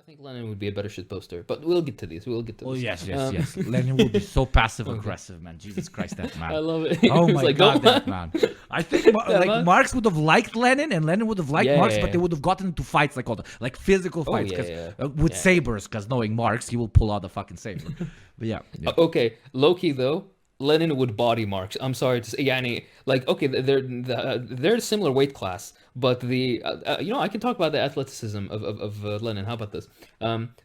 think Lenin would be a better shit poster, but we'll get to these. Oh yes. Lenin would be so passive aggressive, man. Jesus Christ, that man. I love it. Oh He was my like, God, "Go that man. I think man. Marx would have liked Lenin, and Lenin would have liked Marx, Yeah. but they would have gotten into fights like physical fights, with Yeah. sabers. Because knowing Marx, he will pull out the fucking saber. But yeah. Okay, low-key though, Lenin would body Marx. I'm sorry to say, yani, like, okay, they're a similar weight class, but I can talk about the athleticism of Lenin. How about this?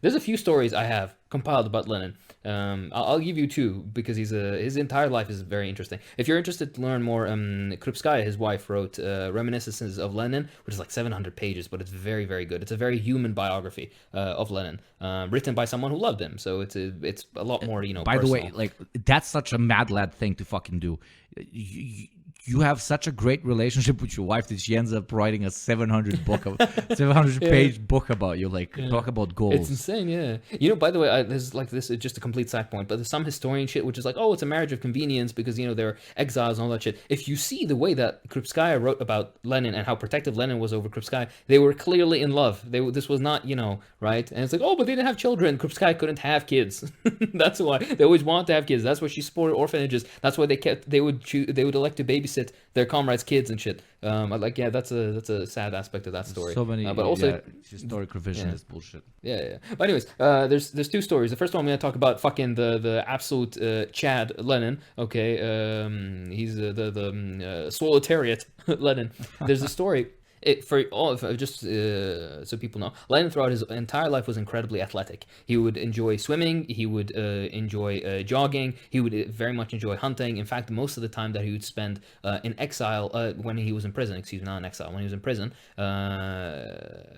There's a few stories I have compiled about Lenin. I'll give you two because his entire life is very interesting. If you're interested to learn more, Krupskaya, his wife, wrote Reminiscences of Lenin, which is like 700 pages, but it's very, very good. It's a very human biography of Lenin, written by someone who loved him. So it's a lot more, By personal. the way, like, that's such a mad lad thing to fucking do. You have such a great relationship with your wife that she ends up writing a 700 page book about you. Like, talk about goals. It's insane, yeah. By the way, this is just a complete side point, but there's some historian shit which is like, oh, it's a marriage of convenience because they're exiles and all that shit. If you see the way that Krupskaya wrote about Lenin and how protective Lenin was over Krupskaya, they were clearly in love. This was not, right? And it's like, oh, but they didn't have children. Krupskaya couldn't have kids. That's why they always wanted to have kids. That's why she supported orphanages. That's why they would elect to babysit their comrades' kids and shit. That's a sad aspect of that story. So many, but also historic revisionist bullshit. Yeah. But anyways, there's two stories. The first one I'm gonna talk about fucking the absolute Chad Lenin. Okay, he's the proletariat Lenin. There's a story. So people know, Lenin throughout his entire life was incredibly athletic. He would enjoy swimming. He would enjoy jogging. He would very much enjoy hunting. In fact, most of the time that he would spend in exile, when he was in prison, not in exile, when he was in prison,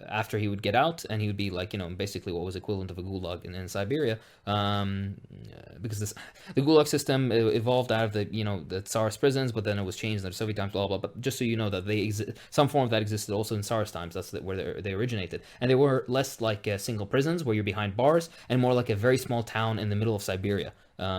after he would get out, and he would be like, basically what was equivalent of a gulag in Siberia, because the gulag system evolved out of the Tsarist prisons, but then it was changed in the Soviet times, blah, blah. But just so you know that some form of that existed also in Tsarist times. That's where they originated, and they were less like single prisons where you're behind bars, and more like a very small town in the middle of Siberia.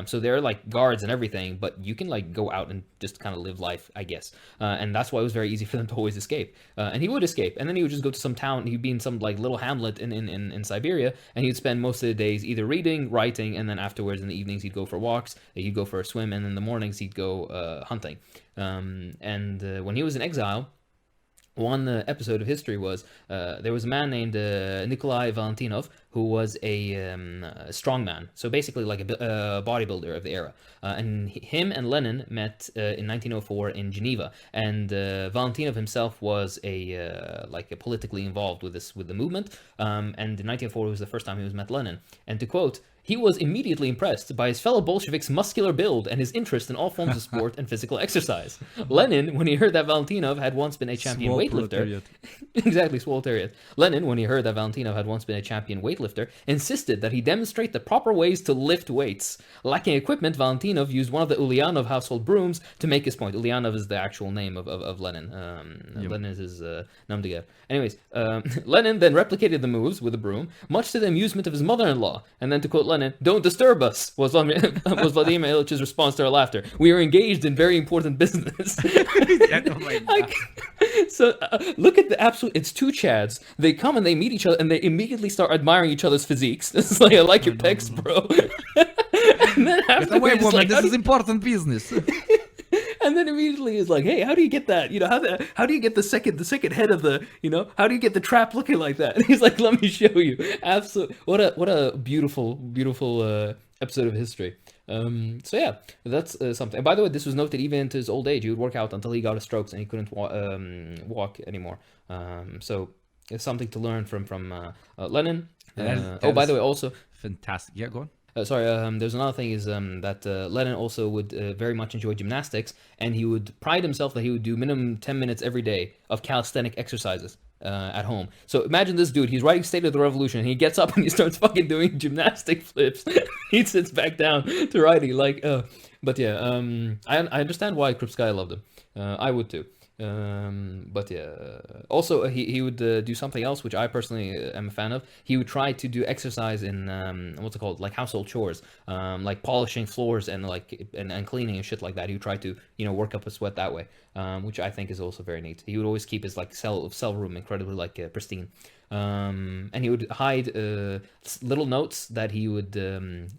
So they're like guards and everything, but you can like go out and just kind of live life, I guess. And that's why it was very easy for them to always escape. And he would escape, and then he would just go to some town. He'd be in some like little hamlet in Siberia, and he'd spend most of the days either reading, writing, and then afterwards in the evenings he'd go for walks, he'd go for a swim, and in the mornings he'd go hunting. And when he was in exile, one episode of history was there was a man named Nikolai Valentinov who was a strongman, so basically like a bodybuilder of the era, and him and Lenin met in 1904 in Geneva, and Valentinov himself was a politically involved with the movement, and in 1904 was the first time he met Lenin, and to quote, he was immediately impressed by his fellow Bolsheviks' muscular build and his interest in all forms of sport and physical exercise. Lenin, when he heard that Valentinov had once been a champion weightlifter, exactly, proletariat. Lenin, when he heard that Valentinov had once been a champion weightlifter, insisted that he demonstrate the proper ways to lift weights. Lacking equipment, Valentinov used one of the Ulyanov household brooms to make his point. Ulyanov is the actual name of Lenin. Lenin is his namdigar. Anyways, Lenin then replicated the moves with a broom, much to the amusement of his mother-in-law. And then to quote Lenin, "Don't disturb us," was Vladimir Ilyitch's response to our laughter. "We are engaged in very important business." So look at the absolute, it's two Chads. They come and they meet each other and they immediately start admiring each other's physiques. It's like, I like your pecs, bro. And then Get away, woman, this is important business. And then immediately is like, hey, how do you get that? How do you get the second head of the, how do you get the trap looking like that? And he's like, let me show you. Absolutely. What a beautiful episode of history. So yeah, that's something. And by the way, this was noted even into his old age. He would work out until he got a stroke and he couldn't walk anymore. So it's something to learn from Lenin. By the way, also fantastic. Yeah, go on. Sorry, there's another thing is that Lenin also would very much enjoy gymnastics, and he would pride himself that he would do minimum 10 minutes every day of calisthenic exercises at home. So imagine this dude, he's writing State of the Revolution, and he gets up and he starts fucking doing gymnastic flips. He sits back down to writing, but yeah, I understand why Krupskaya loved him. I would too. But yeah, also he would do something else which I personally am a fan of. He would try to do exercise in what's it called, like household chores, like polishing floors and and cleaning and shit like that. He would try to work up a sweat that way, which I think is also very neat. He would always keep his cell room incredibly pristine. And he would hide little notes that he would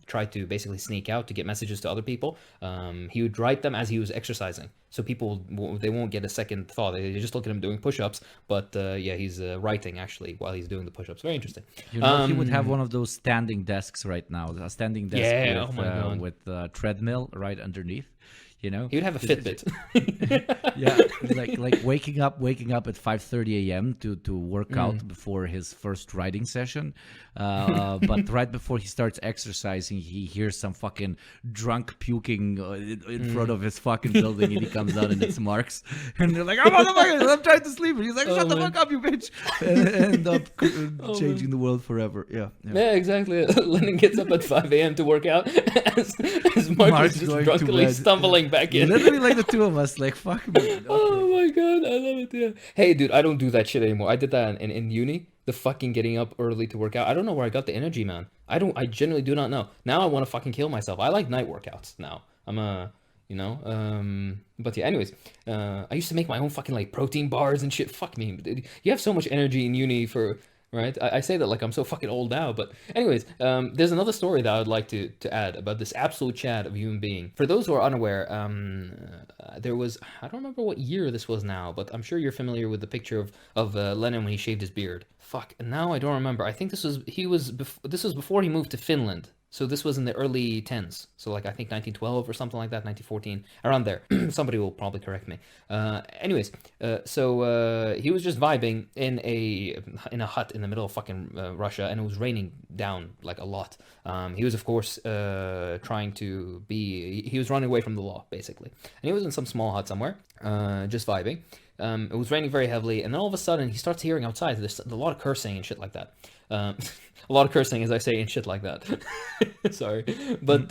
try to basically sneak out to get messages to other people. He would write them as he was exercising, so people they won't get a second thought. They just look at him doing push-ups, but yeah, he's writing actually while he's doing the push-ups. Very interesting. You know, he would have one of those standing desks right now, a standing desk Yeah, with, oh my God. with a treadmill right underneath. You know, He would have a Fitbit. yeah, like waking up at 5:30 a.m. to work out before his first riding session, but right before he starts exercising, he hears some fucking drunk puking in front of his fucking building, and he comes out and it's Marx, and they're like, "I'm motherfucker, I'm trying to sleep," and he's like, "Shut the fuck up, you bitch," and end up changing the world forever. Yeah. Yeah, exactly. Lenin gets up at 5 a.m. to work out as Mark is just going to drunkenly bed. stumbling back in. Literally like the two of us, like fuck me. Okay. Oh my God, I love it. Yeah. Hey, dude, I don't do that shit anymore. I did that in uni. The fucking getting up early to work out. I don't know where I got the energy, man. I genuinely do not know. Now I want to fucking kill myself. I like night workouts now. But yeah, anyways, I used to make my own fucking like protein bars and shit. Fuck me, dude. You have so much energy in uni for. Right, I say that like I'm so fucking old now, but anyways, there's another story that I would like to add about this absolute Chad of a human being. For those who are unaware, there was, I don't remember what year this was now, but I'm sure you're familiar with the picture of Lenin when he shaved his beard. Fuck, now I don't remember. I think this was before he moved to Finland. So this was in the early 10s. So like I think 1912 or something like that, 1914, around there. Somebody will probably correct me. So he was just vibing in a hut in the middle of fucking Russia, and it was raining down like a lot. He was of course he was running away from the law basically, and he was in some small hut somewhere, just vibing. It was raining very heavily, and then all of a sudden he starts hearing outside there's a lot of cursing and shit like that. A lot of cursing, as I say, and shit like that. Sorry. But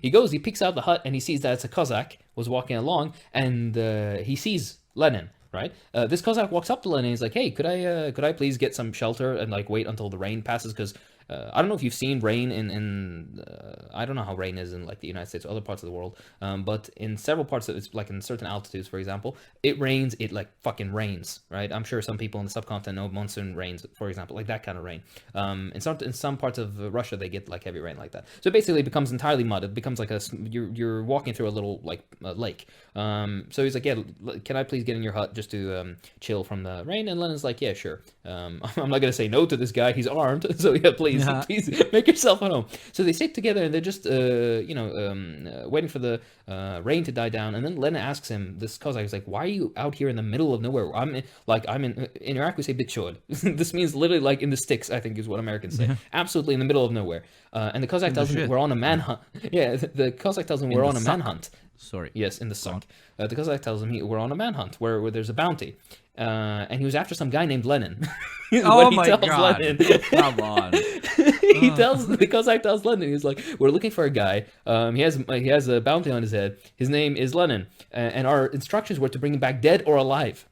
he peeks out the hut, and he sees that it's a Cossack was walking along, and he sees Lenin, right? This Cossack walks up to Lenin, and he's like, "Hey, could I please get some shelter and like wait until the rain passes? Because I don't know if you've seen rain in I don't know how rain is in like the United States or other parts of the world, but in several parts of it's like in certain altitudes, for example, it rains, it like fucking rains, right? I'm sure some people in the subcontinent know monsoon rains, for example, like that kind of rain. In some parts of Russia, they get like heavy rain like that. So basically, it becomes entirely mud. It becomes like you're walking through a little like lake. So he's like, "Yeah, can I please get in your hut just to chill from the rain?" And Lenin's like, "Yeah, sure." I'm not gonna say no to this guy. He's armed, so yeah, please. Please make yourself at home. So they sit together and they're just, waiting for the rain to die down. And then Lenin asks him, this Cossack is like, "Why are you out here in the middle of nowhere?" I'm in Iraq we say bitchod. This means literally like in the sticks, I think is what Americans say. Absolutely in the middle of nowhere. And the Cossack tells him we're on a manhunt. Yeah, the Cossack tells him we're on a manhunt. Sorry. Yes, in the suck. The Cossack tells him we're on a manhunt where there's a bounty. And he was after some guy named Lenin. Oh my God! Come on. The Cossack tells Lenin, he's like, "We're looking for a guy. He has a bounty on his head. His name is Lenin, and our instructions were to bring him back dead or alive."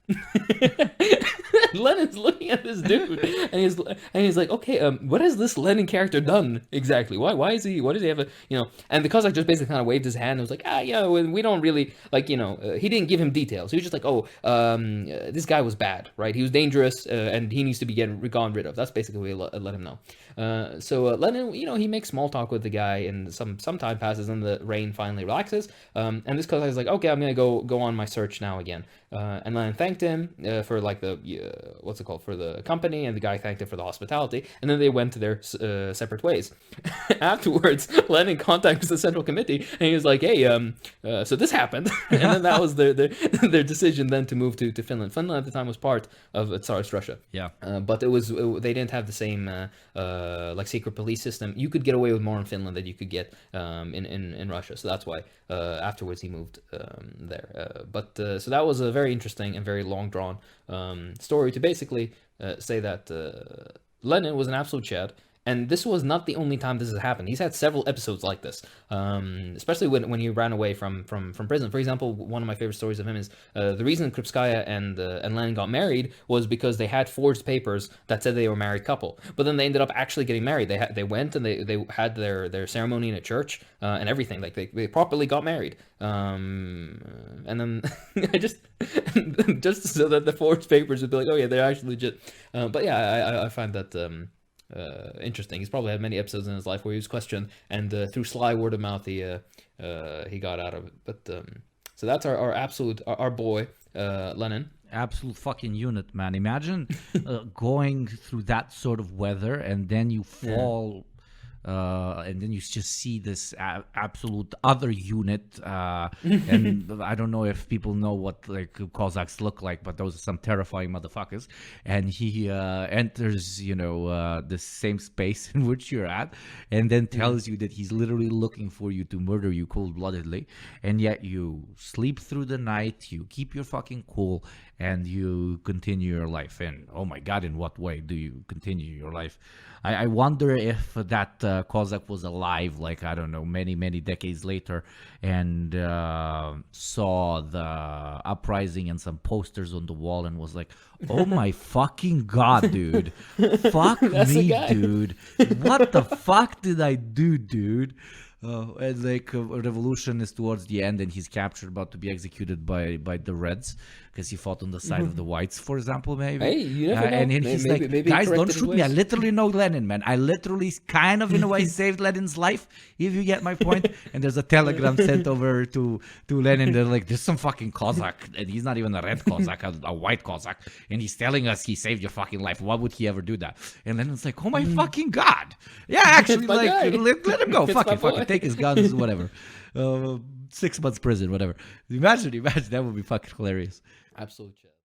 Lenin's looking at this dude, and he's like, "Okay, what has this Lenin character done exactly? Why is he? What does he have? And the Cossack just basically kind of waved his hand and was like, yeah, we don't really like, he didn't give him details. He was just like, this guy was bad, right? He was dangerous, and he needs to be gone rid of. That's basically what he let him know. So Lenin, he makes small talk with the guy, and some time passes, and the rain finally relaxes. And this Cossack is like, "Okay, I'm gonna go on my search now again." And Lenin thanked him for like the for the company, and the guy thanked him for the hospitality, and then they went to their separate ways. Afterwards, Lenin contacts the Central Committee, and he was like, "Hey, so this happened," and then that was their decision then to move to Finland. Finland at the time was part of Tsarist Russia. Yeah, but they didn't have the same like secret police system. You could get away with more in Finland than you could get in Russia, so that's why afterwards he moved there. So that was a very interesting and very long drawn story to basically say that Lenin was an absolute Chad, And this was not the only time this has happened. He's had several episodes like this, especially when he ran away from prison. For example, one of my favorite stories of him is the reason Krupskaya and Lenin got married was because they had forged papers that said they were a married couple. But then they ended up actually getting married. They went and they had their ceremony in a church and everything. Like they properly got married. And then I just so that the forged papers would be like, oh yeah, they're actually legit. But yeah, I find that interesting. He's probably had many episodes in his life where he was questioned, and through sly word of mouth, he got out of it. But so that's our absolute our boy Lenin. Absolute fucking unit, man. Imagine going through that sort of weather, and then you fall. And then you just see this absolute other unit, and I don't know if people know what like Cossacks look like, but those are some terrifying motherfuckers. And he enters, the same space in which you're at, and then tells you that he's literally looking for you to murder you cold-bloodedly, and yet you sleep through the night, you keep your fucking cool, and you continue your life. And oh my God, in what way do you continue your life? I wonder if that Cossack was alive, like, I don't know, many, many decades later, and saw the uprising and some posters on the wall and was like, oh my fucking God, dude. Fuck me, dude. What the fuck did I do, dude? And like a revolution is towards the end, and he's captured, about to be executed by the Reds because he fought on the side of the Whites, for example, maybe. Hey, you never know. And he's maybe guys, don't shoot me. I literally know Lenin, man. I literally kind of in a way saved Lenin's life, if you get my point. And there's a telegram sent over to Lenin. They're like, there's some fucking Cossack, and he's not even a red Cossack, a white Cossack, and he's telling us he saved your fucking life. Why would he ever do that? And Lenin's like, oh my fucking God. Yeah, actually, like, let him go. Fuck it. Take his guns, whatever. 6 months prison, whatever. Imagine, that would be fucking hilarious. Absolute shit.